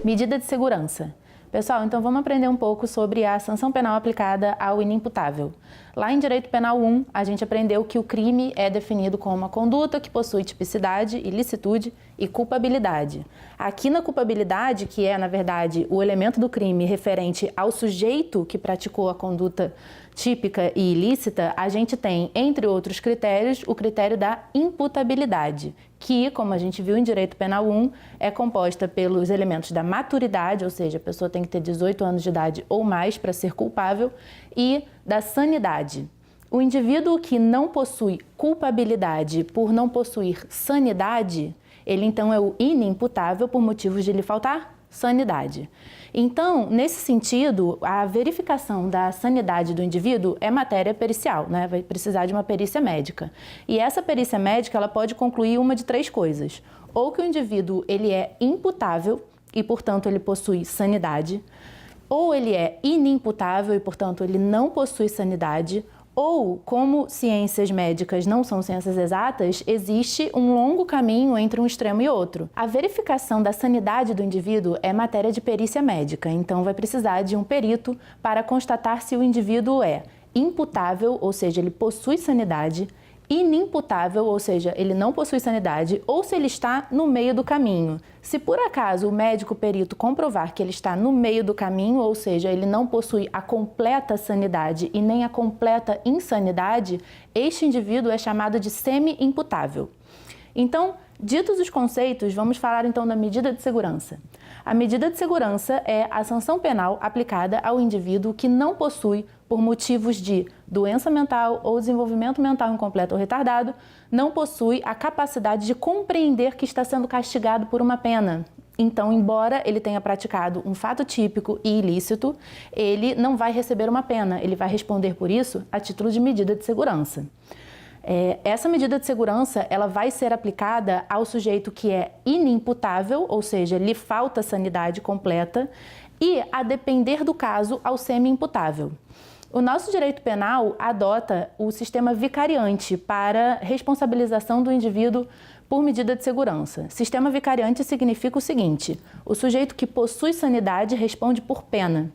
Medida de segurança. Pessoal, então vamos aprender um pouco sobre a sanção penal aplicada ao inimputável. Lá em Direito Penal 1, a gente aprendeu que o crime é definido como uma conduta que possui tipicidade, ilicitude e culpabilidade. Aqui na culpabilidade, que é, na verdade, o elemento do crime referente ao sujeito que praticou a conduta típica e ilícita, a gente tem, entre outros critérios, o critério da imputabilidade, que, como a gente viu em Direito Penal 1, é composta pelos elementos da maturidade, ou seja, a pessoa tem que ter 18 anos de idade ou mais para ser culpável, e da sanidade. O indivíduo que não possui culpabilidade por não possuir sanidade, ele então é o inimputável por motivos de lhe faltar sanidade. Então, nesse sentido, a verificação da sanidade do indivíduo é matéria pericial, né? Vai precisar de uma perícia médica. E essa perícia médica, ela pode concluir uma de três coisas. Ou que o indivíduo ele é imputável e, portanto, ele possui sanidade, ou ele é inimputável e, portanto, ele não possui sanidade, ou, como ciências médicas não são ciências exatas, existe um longo caminho entre um extremo e outro. A verificação da sanidade do indivíduo é matéria de perícia médica, então vai precisar de um perito para constatar se o indivíduo é imputável, ou seja, ele possui sanidade, inimputável, ou seja, ele não possui sanidade, ou se ele está no meio do caminho. Se por acaso o médico perito comprovar que ele está no meio do caminho, ou seja, ele não possui a completa sanidade e nem a completa insanidade, este indivíduo é chamado de semi-imputável. Então, ditos os conceitos, vamos falar então da medida de segurança. A medida de segurança é a sanção penal aplicada ao indivíduo que não possui, por motivos de doença mental ou desenvolvimento mental incompleto ou retardado, não possui a capacidade de compreender que está sendo castigado por uma pena. Então, embora ele tenha praticado um fato típico e ilícito, ele não vai receber uma pena, ele vai responder por isso a título de medida de segurança. Essa medida de segurança ela vai ser aplicada ao sujeito que é inimputável, ou seja, lhe falta sanidade completa, e, a depender do caso, ao semi-imputável. O nosso direito penal adota o sistema vicariante para responsabilização do indivíduo por medida de segurança. Sistema vicariante significa o seguinte: o sujeito que possui sanidade responde por pena.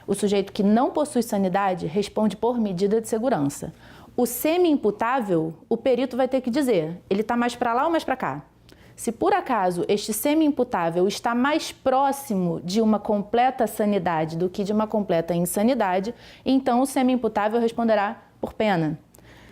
O sujeito que não possui sanidade responde por medida de segurança. O semi-imputável, o perito vai ter que dizer, ele está mais para lá ou mais para cá? Se por acaso este semi-imputável está mais próximo de uma completa sanidade do que de uma completa insanidade, então o semi-imputável responderá por pena.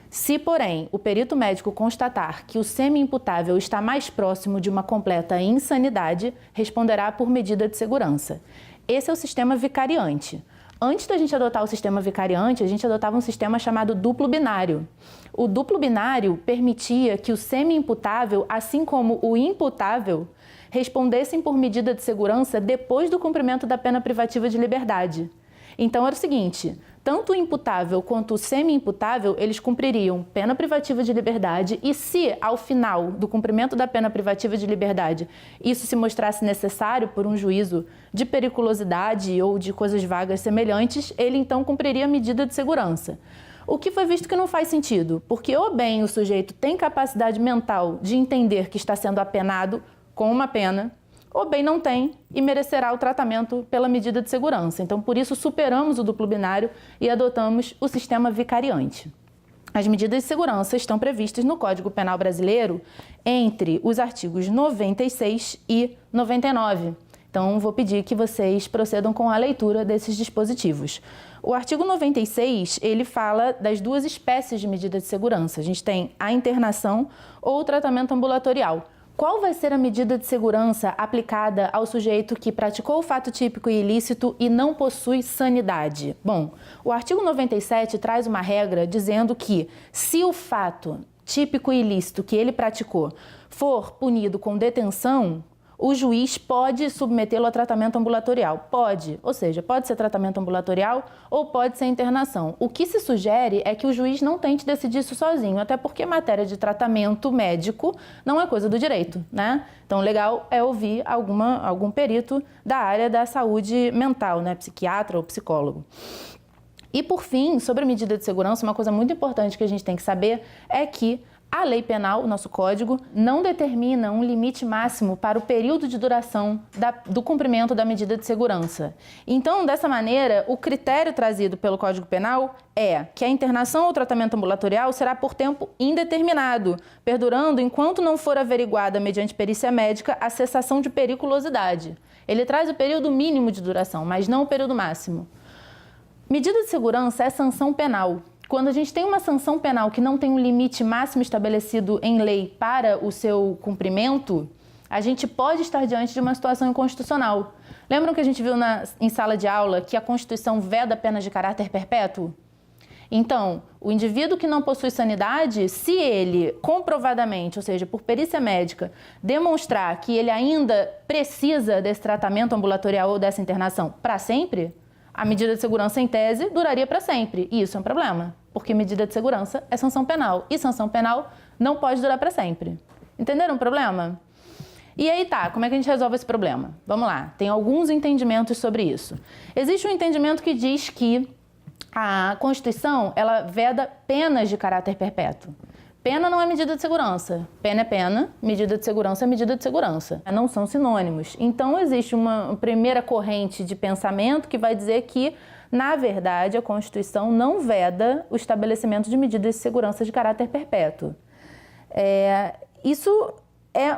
Se, porém, o perito médico constatar que o semi-imputável está mais próximo de uma completa insanidade, responderá por medida de segurança. Esse é o sistema vicariante. Antes da gente adotar o sistema vicariante, a gente adotava um sistema chamado duplo binário. O duplo binário permitia que o semi-imputável, assim como o imputável, respondessem por medida de segurança depois do cumprimento da pena privativa de liberdade. Então era o seguinte, tanto o imputável quanto o semi-imputável, eles cumpririam pena privativa de liberdade e se, ao final do cumprimento da pena privativa de liberdade, isso se mostrasse necessário por um juízo de periculosidade ou de coisas vagas semelhantes, ele então cumpriria a medida de segurança. O que foi visto que não faz sentido, porque ou bem o sujeito tem capacidade mental de entender que está sendo apenado com uma pena, ou bem não tem e merecerá o tratamento pela medida de segurança. Então, por isso, superamos o duplo binário e adotamos o sistema vicariante. As medidas de segurança estão previstas no Código Penal Brasileiro entre os artigos 96 e 99. Então, vou pedir que vocês procedam com a leitura desses dispositivos. O artigo 96, ele fala das duas espécies de medida de segurança. A gente tem a internação ou o tratamento ambulatorial. Qual vai ser a medida de segurança aplicada ao sujeito que praticou o fato típico e ilícito e não possui sanidade? Bom, o artigo 97 traz uma regra dizendo que se o fato típico e ilícito que ele praticou for punido com detenção, o juiz pode submetê-lo a tratamento ambulatorial. Pode, ou seja, pode ser tratamento ambulatorial ou pode ser internação. O que se sugere é que o juiz não tente decidir isso sozinho, até porque matéria de tratamento médico não é coisa do direito, né? Então, legal é ouvir algum perito da área da saúde mental, né? Psiquiatra ou psicólogo. E, por fim, sobre a medida de segurança, uma coisa muito importante que a gente tem que saber é que A lei penal, o nosso código, não determina um limite máximo para o período de duração do cumprimento da medida de segurança. Então, dessa maneira, o critério trazido pelo Código Penal é que a internação ou tratamento ambulatorial será por tempo indeterminado, perdurando enquanto não for averiguada mediante perícia médica a cessação de periculosidade. Ele traz o período mínimo de duração, mas não o período máximo. Medida de segurança é sanção penal. Quando a gente tem uma sanção penal que não tem um limite máximo estabelecido em lei para o seu cumprimento, a gente pode estar diante de uma situação inconstitucional. Lembram que a gente viu em sala de aula que a Constituição veda penas de caráter perpétuo? Então, o indivíduo que não possui sanidade, se ele comprovadamente, ou seja, por perícia médica, demonstrar que ele ainda precisa desse tratamento ambulatorial ou dessa internação para sempre, a medida de segurança, em tese, duraria para sempre. E isso é um problema, porque medida de segurança é sanção penal. E sanção penal não pode durar para sempre. Entenderam o problema? E aí tá, como é que a gente resolve esse problema? Vamos lá, tem alguns entendimentos sobre isso. Existe um entendimento que diz que a Constituição, ela veda penas de caráter perpétuo. Pena não é medida de segurança. Pena é pena, medida de segurança é medida de segurança. Não são sinônimos. Então, existe uma primeira corrente de pensamento que vai dizer que, na verdade, a Constituição não veda o estabelecimento de medidas de segurança de caráter perpétuo. Isso é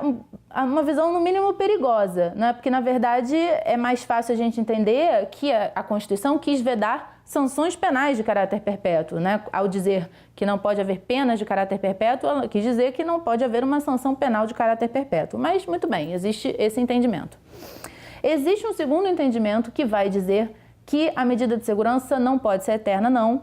uma visão, no mínimo, perigosa, né? Porque, na verdade, é mais fácil a gente entender que a Constituição quis vedar sanções penais de caráter perpétuo, né? Ao dizer que não pode haver penas de caráter perpétuo, ela quis dizer que não pode haver uma sanção penal de caráter perpétuo. Mas, muito bem, existe esse entendimento. Existe um segundo entendimento que vai dizer que a medida de segurança não pode ser eterna, não,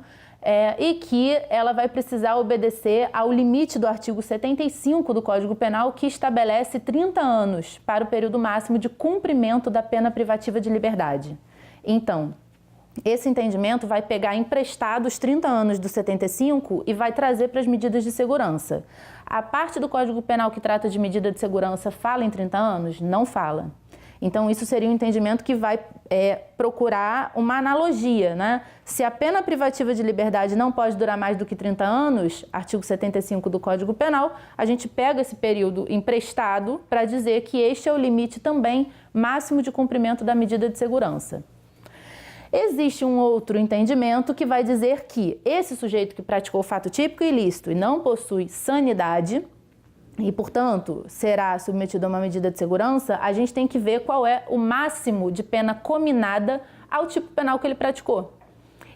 e que ela vai precisar obedecer ao limite do artigo 75 do Código Penal, que estabelece 30 anos para o período máximo de cumprimento da pena privativa de liberdade. Então, esse entendimento vai pegar emprestado os 30 anos do 75 e vai trazer para as medidas de segurança. A parte do Código Penal que trata de medida de segurança fala em 30 anos? Não fala. Então, isso seria um entendimento que vai procurar uma analogia, né? Se a pena privativa de liberdade não pode durar mais do que 30 anos, artigo 75 do Código Penal, a gente pega esse período emprestado para dizer que este é o limite também máximo de cumprimento da medida de segurança. Existe um outro entendimento que vai dizer que esse sujeito que praticou o fato típico ilícito e não possui sanidade e, portanto, será submetido a uma medida de segurança, a gente tem que ver qual é o máximo de pena cominada ao tipo penal que ele praticou.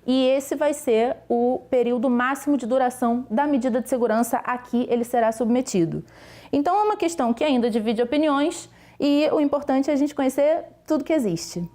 E esse vai ser o período máximo de duração da medida de segurança a que ele será submetido. Então, é uma questão que ainda divide opiniões e o importante é a gente conhecer tudo que existe.